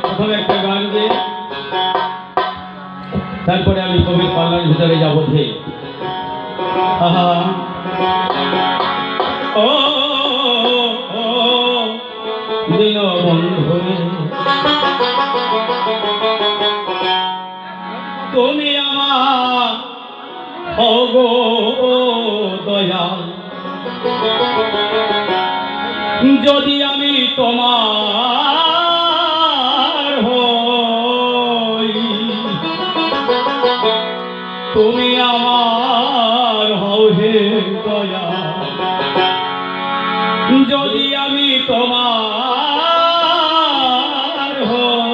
প্রথমে একটা গান দিয়ে তারপরে আমি কবির পাল্লার ভিতরে যাব। ধে আহা ও দিন বন্ধুরে তুমি আমার ওগো দয়াল, যদি আমি তোমার হই, তুমি আমার হও হে দয়াল, যদি আমি তোমার হই।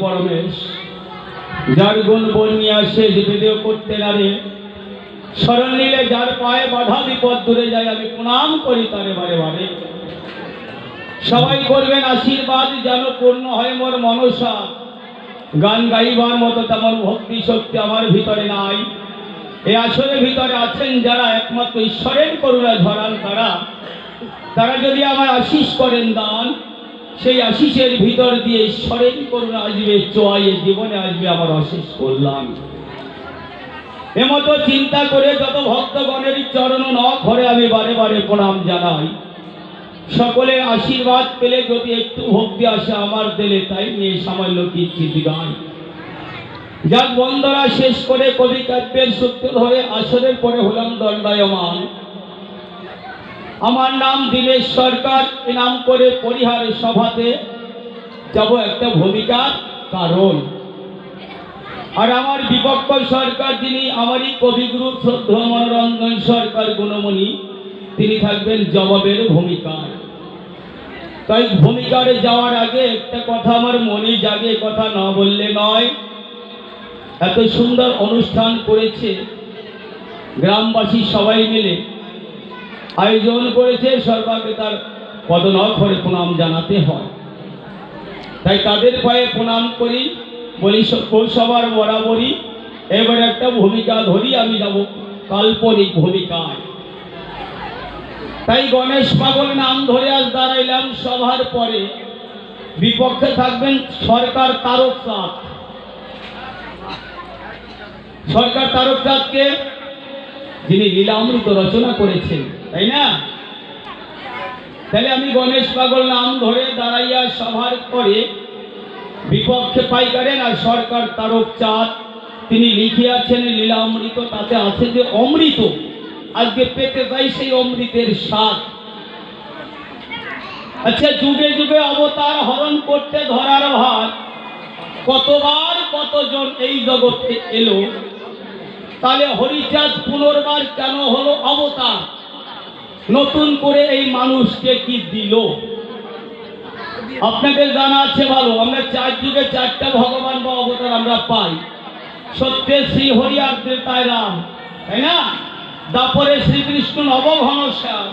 পরমেশ, যার গুণ বর্ণিয়া শেষ বেদেও করতে নারে, স্মরণ নিলে যার পায়ে বাধা বিপদ দূরে যায়, আমি প্রণাম করি তারে বারে বারে। সবাই করবেন আশীর্বাদ যেন পূর্ণ হয় মোর মনসা। গান গাইবার মতো তেমন ভক্তি শক্তি আমার ভিতরে নাই। এই আসরের ভিতরে আছেন যারা একমাত্র ঈশ্বরের করুণা ধরান, তারা যদি আমায় আশীষ করেন দান, সেই আশীষের ভিতর দিয়ে ঈশ্বরের করুণা আসবে, চোয়াইয়ে জীবনে আসবে আমার অশেষ কল্যাণ। এমতো চিন্তা করে যত ভক্তগণের চরণ নখ ঘরে আমি বারে বারে প্রণাম জানাই। সকলের আশীর্বাদ পেলে যদি একটু ভক্তি আসে আমার দিলে, তাই নিয়ে সামান্য কিঞ্চিৎ গান। যাক বন্দরা শেষ করে কবি কাব্যের সূত্র ধরে আসরের পরে হলাম দণ্ডায়মান। আমার নাম দীনেশ সরকার, এ নাম করে পরিহার সভাতে যাব একটা ভূমিকার কারণ। আর আমার বিপক্ষ সরকার, যিনি আমারই কবিগুরু শ্রদ্ধেয় মনোরঞ্জন সরকার গুণমণি, তিনি থাকবেন জবাবের ভূমিকায়। তাই ভূমিকারে যাওয়ার আগে একটা কথা আমার মনে জাগে, কথা না বললে নয়। এত সুন্দর অনুষ্ঠান করেছে গ্রামবাসী সবাই মিলে আয়োজন করেছে, সর্বাগ্রে তার পদনখরে প্রণাম জানাতে হয়। তাই তাদের পায়ে প্রণাম করি, বলি সবার বরাবরই এবার একটা ভূমিকা ধরি, আমি যাব কাল্পনিক ভূমিকায়। তাই গণেশ পাগল নাম ধরে আজ দাঁড়াইলাম সভার পরে। বিপক্ষে থাকবেন সরকার তারকচাঁদ। সরকার তারকচাঁদকে, যিনি লীলামৃত রচনা করেছেন, তাই না? তাহলে আমি গণেশ পাগল নাম ধরে দাঁড়াইয়া সভার পরে বিপক্ষে পাইকারেন আর সরকার তারকচাঁদ, তিনি লিখিয়াছেন লীলামৃত, তাতে আছে যে অমৃত। আজকে পেতে চাই সেই অমৃতের স্বাদ। আচ্ছা, যুগে যুগে অবতার হরণ করতে ধরার ভার, কতবার কতজন এই জগতে এলো, তাহলে হরিচাঁদ পুনর্বার কেন হলো অবতার? নতুন করে এই মানুষকে কি দিল? আপনাদের জানা আছে ভালো, আমরা চার যুগে চারটা ভগবান বা অবতার আমরা পাই। সত্যে শ্রী হরি আর ত্রেতায় রাম, তাই না? দাপরে শ্রীকৃষ্ণ নবঘনশ্যাম,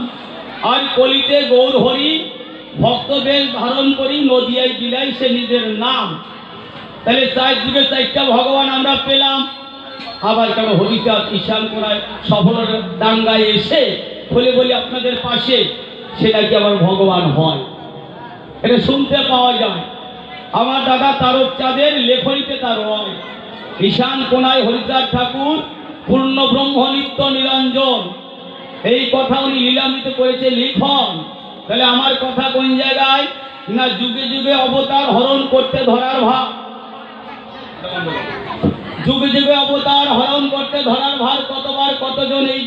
আর কলিতে গৌর হরি, ভক্তবেশ ধারণ করি নদিয়ায় বিলায় সে নিজের নাম। তাহলে চার যুগে চারটা ভগবান আমরা পেলাম। আবার কেন হরিচাঁদ ঈশান কোণায় সফরের ডাঙ্গায় এসে বলে বলি আপনাদের পাশে, সেটা কি আবার ভগবান হয়? এটা শুনতে পাওয়া যায়। আমার দাদা তারকচাঁদের লেখনীতে তার হয়, ঈশান কোণায় হরিচাঁদ ঠাকুর পূর্ণ ব্রহ্ম নিত্য নিরঞ্জন, এই কথা উনি লীলামৃত করেছে লিখন। তাহলে আমার কথা কোন জায়গায়? না, যুগে যুগে অবতার হরণ করতে ধরার ভার, যুগে যুগে অবতার হরণ করতে ধরার ভার কতবার কতজন এই